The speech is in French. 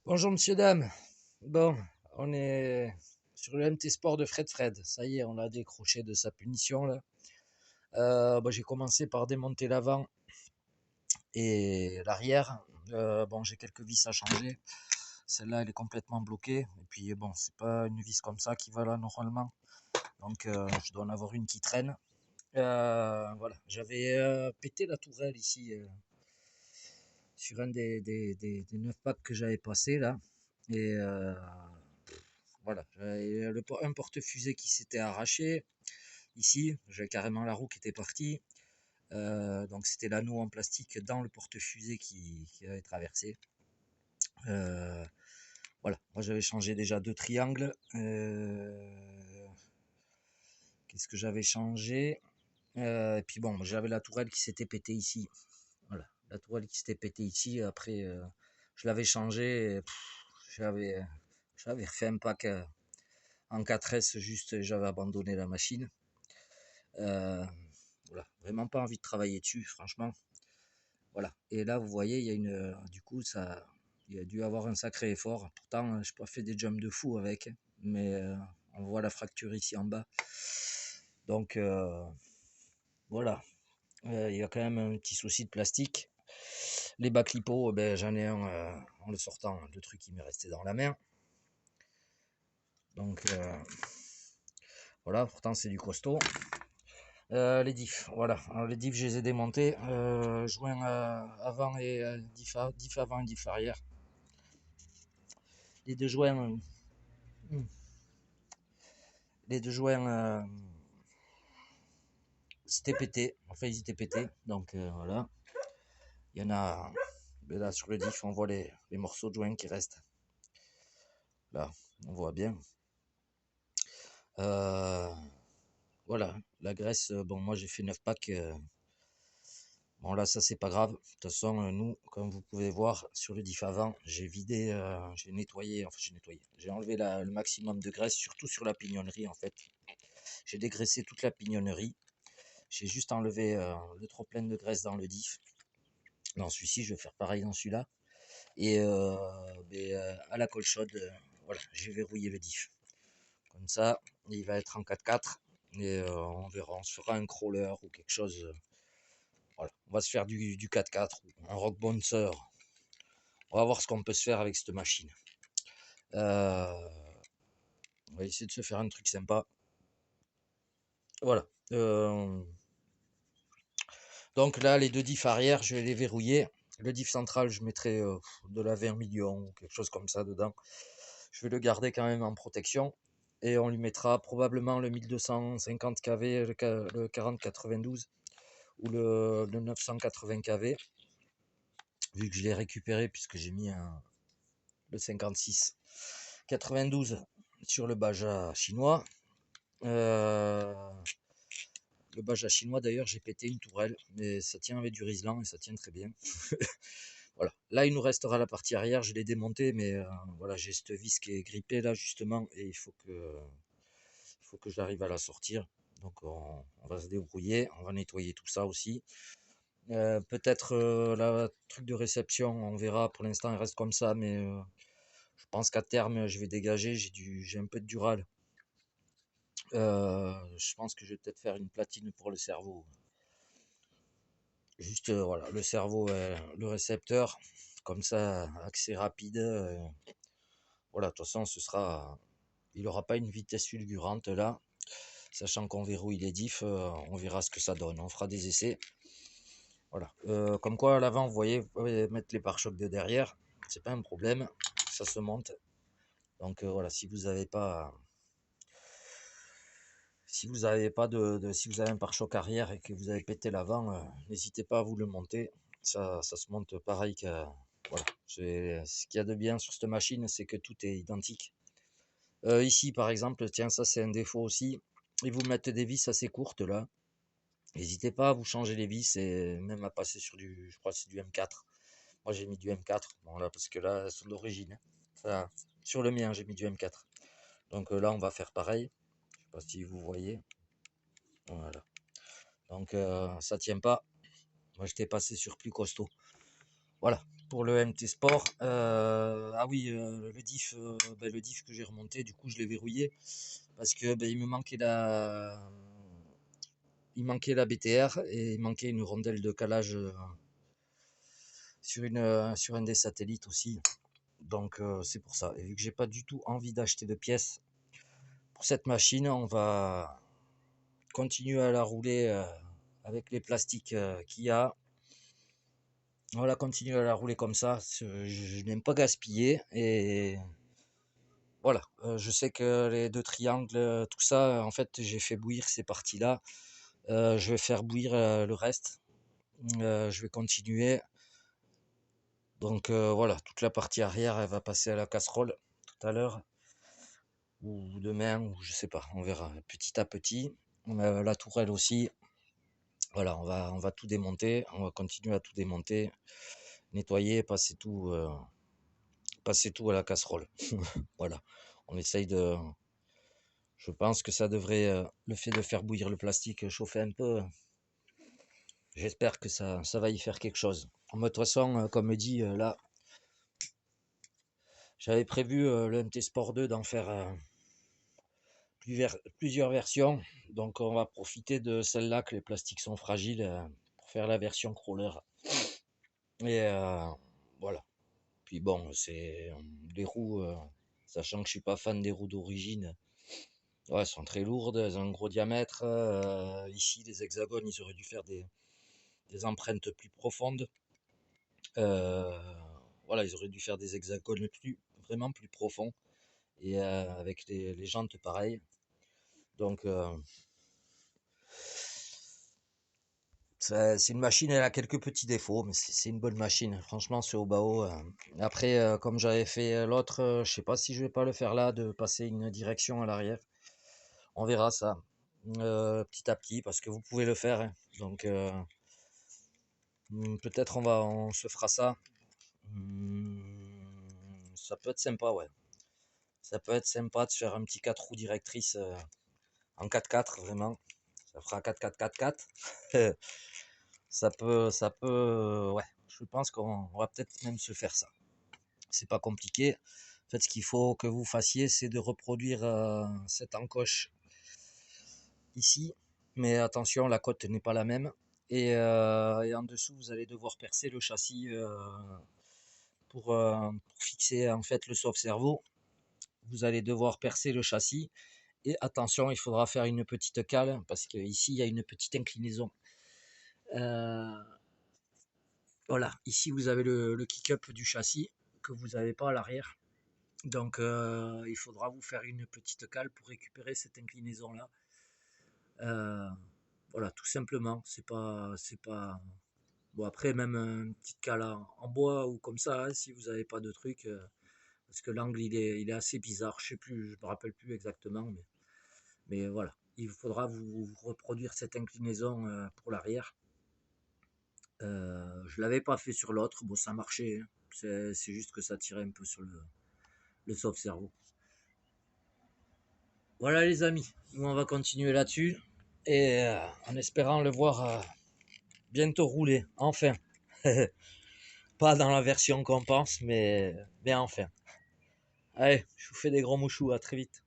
Bonjour monsieur, dame. Bon, on est sur le MT Sport de Fred. Ça y est, on l'a décroché de sa punition là. J'ai commencé par démonter l'avant et l'arrière. Bon, j'ai quelques vis à changer. Celle-là, elle est complètement bloquée. Et puis bon, c'est pas une vis comme ça qui va là normalement. Donc je dois en avoir une qui traîne. Voilà, j'avais pété la tourelle ici sur un des 9 packs que j'avais passé là. Et voilà, j'avais un porte-fusée qui s'était arraché. Ici, j'avais carrément la roue qui était partie. Donc c'était l'anneau en plastique dans le porte-fusée qui avait traversé. Euh, voilà, moi j'avais changé déjà 2 triangles. Qu'est-ce que j'avais changé? Et puis bon, j'avais la tourelle qui s'était pétée ici. Voilà, la tourelle qui s'était pétée ici. Après, je l'avais changé. J'avais j'avais refait un pack en 4S juste, j'avais abandonné la machine. Voilà, vraiment pas envie de travailler dessus, franchement. Voilà. Et là, vous voyez, il y a du coup, il y a dû avoir un sacré effort. Pourtant, je n'ai pas fait des jumps de fou avec, mais on voit la fracture ici en bas. Donc voilà, il y a quand même un petit souci de plastique. Les bas clipots, ben, j'en ai un en le sortant, le truc qui m'est resté dans la main. Donc voilà, pourtant c'est du costaud. Les diffs, voilà. Alors, les diffs, je les ai démontés. Joint avant et diff avant et diff arrière. Les deux joints, les deux joints c'était pété. Enfin, ils étaient pétés. Donc voilà. Il y en a. Là, sur le diff, on voit les morceaux de joints qui restent. Là, on voit bien. Voilà. La graisse, bon, moi j'ai fait 9 packs. Bon là ça c'est pas grave, de toute façon nous comme vous pouvez voir sur le diff avant j'ai vidé, j'ai nettoyé, j'ai enlevé le maximum de graisse surtout sur la pignonnerie en fait. J'ai dégraissé toute la pignonnerie, j'ai juste enlevé le trop plein de graisse dans le diff. Dans celui-ci je vais faire pareil dans celui-là et à la colle chaude, voilà j'ai verrouillé le diff. Comme ça il va être en 4x4 et on verra, on se fera un crawler ou quelque chose. Voilà. On va se faire du 4x4 ou un rock bouncer. On va voir ce qu'on peut se faire avec cette machine. On va essayer de se faire un truc sympa. Voilà. Donc là, les deux diffs arrière, je vais les verrouiller. Le diff central, je mettrai de la 20 millions ou quelque chose comme ça dedans. Je vais le garder quand même en protection. Et on lui mettra probablement le 1250 kV, le 4092 ou le 980 kV. Vu que je l'ai récupéré puisque j'ai mis le 56 92 sur le Baja chinois. Le Baja chinois d'ailleurs, j'ai pété une tourelle, mais ça tient avec du riselant et ça tient très bien. Voilà. Là, il nous restera la partie arrière, je l'ai démontée, mais voilà, j'ai cette vis qui est grippée là justement et il faut que j'arrive à la sortir. Donc on va se débrouiller, on va nettoyer tout ça aussi. Peut-être la truc de réception, on verra. Pour l'instant, il reste comme ça, mais je pense qu'à terme, je vais dégager. J'ai un peu de dural. Je pense que je vais peut-être faire une platine pour le cerveau. Juste, voilà, le cerveau, le récepteur. Comme ça, accès rapide. Voilà, de toute façon, il n'aura pas une vitesse fulgurante là. Sachant qu'on verrouille les diffs, on verra ce que ça donne. On fera des essais. Voilà. Comme quoi, à l'avant, vous pouvez mettre les pare-chocs de derrière. C'est pas un problème. Ça se monte. Donc voilà, si vous n'avez pas si vous avez un pare-choc arrière et que vous avez pété l'avant, n'hésitez pas à vous le monter. Ça se monte pareil que voilà. Ce qu'il y a de bien sur cette machine, c'est que tout est identique. Ici, par exemple, tiens, ça c'est un défaut aussi. Ils vous mettent des vis assez courtes là. N'hésitez pas à vous changer les vis et même à passer sur je crois que c'est du M4. Moi j'ai mis du M4, bon là parce que là elles sont d'origine. Ça, sur le mien j'ai mis du M4. Donc là on va faire pareil. Je sais pas si vous voyez. Voilà. Donc ça tient pas. Moi j'étais passé sur plus costaud. Voilà. pour le MT Sport. Ah oui, le diff que j'ai remonté, du coup je l'ai verrouillé parce que il me manquait la BTR et il manquait une rondelle de calage sur un des satellites aussi. Donc c'est pour ça. Et vu que j'ai pas du tout envie d'acheter de pièces pour cette machine, on va continuer à la rouler avec les plastiques qu'il y a. On va continuer à la rouler comme ça. Je n'aime pas gaspiller et voilà. Je sais que les deux triangles, tout ça, en fait, j'ai fait bouillir ces parties-là. Je vais faire bouillir le reste. Je vais continuer. Donc voilà, toute la partie arrière, elle va passer à la casserole tout à l'heure ou demain, ou je sais pas, on verra petit à petit. La tourelle aussi. Voilà, on va tout démonter, on va continuer à tout démonter, nettoyer, passer tout à la casserole. Voilà, on essaye de. Je pense que ça devrait, le fait de faire bouillir le plastique, chauffer un peu. J'espère que ça va y faire quelque chose. De toute façon, comme dit là, j'avais prévu le MT Sport 2 d'en faire plusieurs versions. Donc on va profiter de celle-là que les plastiques sont fragiles pour faire la version crawler. Et voilà. Puis bon, c'est les roues, sachant que je suis pas fan des roues d'origine, ouais, elles sont très lourdes, elles ont un gros diamètre. Ici, les hexagones, ils auraient dû faire des empreintes plus profondes. Euh, voilà, ils auraient dû faire des hexagones vraiment plus profonds. Et avec les jantes pareilles. Donc, c'est une machine, elle a quelques petits défauts, mais c'est une bonne machine. Franchement, ce Obao. Après, comme j'avais fait l'autre, je sais pas si je vais pas le faire là, de passer une direction à l'arrière. On verra ça petit à petit, parce que vous pouvez le faire, hein. Donc, peut-être on se fera ça. Ça peut être sympa, ouais. Ça peut être sympa de faire un petit 4 roues directrices en 4x4, vraiment. Ça fera 4x4x4. Ouais. Je pense qu'on va peut-être même se faire ça. C'est pas compliqué. En fait, ce qu'il faut que vous fassiez, c'est de reproduire cette encoche ici. Mais attention, la cote n'est pas la même. Et en dessous, vous allez devoir percer le châssis pour fixer en fait le sauve-cerveau. Vous allez devoir percer le châssis. Et attention, il faudra faire une petite cale parce qu'ici, il y a une petite inclinaison. Voilà, ici vous avez le kick-up du châssis que vous n'avez pas à l'arrière. Donc il faudra vous faire une petite cale pour récupérer cette inclinaison là. Voilà, tout simplement. C'est pas. Bon, après, même une petite cale en bois ou comme ça, hein, si vous n'avez pas de truc, parce que l'angle il est assez bizarre. Je sais plus, je me rappelle plus exactement, mais voilà. Il faudra vous reproduire cette inclinaison pour l'arrière. Je l'avais pas fait sur l'autre, bon ça marchait, hein. C'est juste que ça tirait un peu sur le sauve-cerveau. Voilà les amis, nous on va continuer là-dessus et en espérant le voir bientôt rouler, enfin. Pas dans la version qu'on pense, mais enfin. Allez, je vous fais des gros mouchous, à très vite.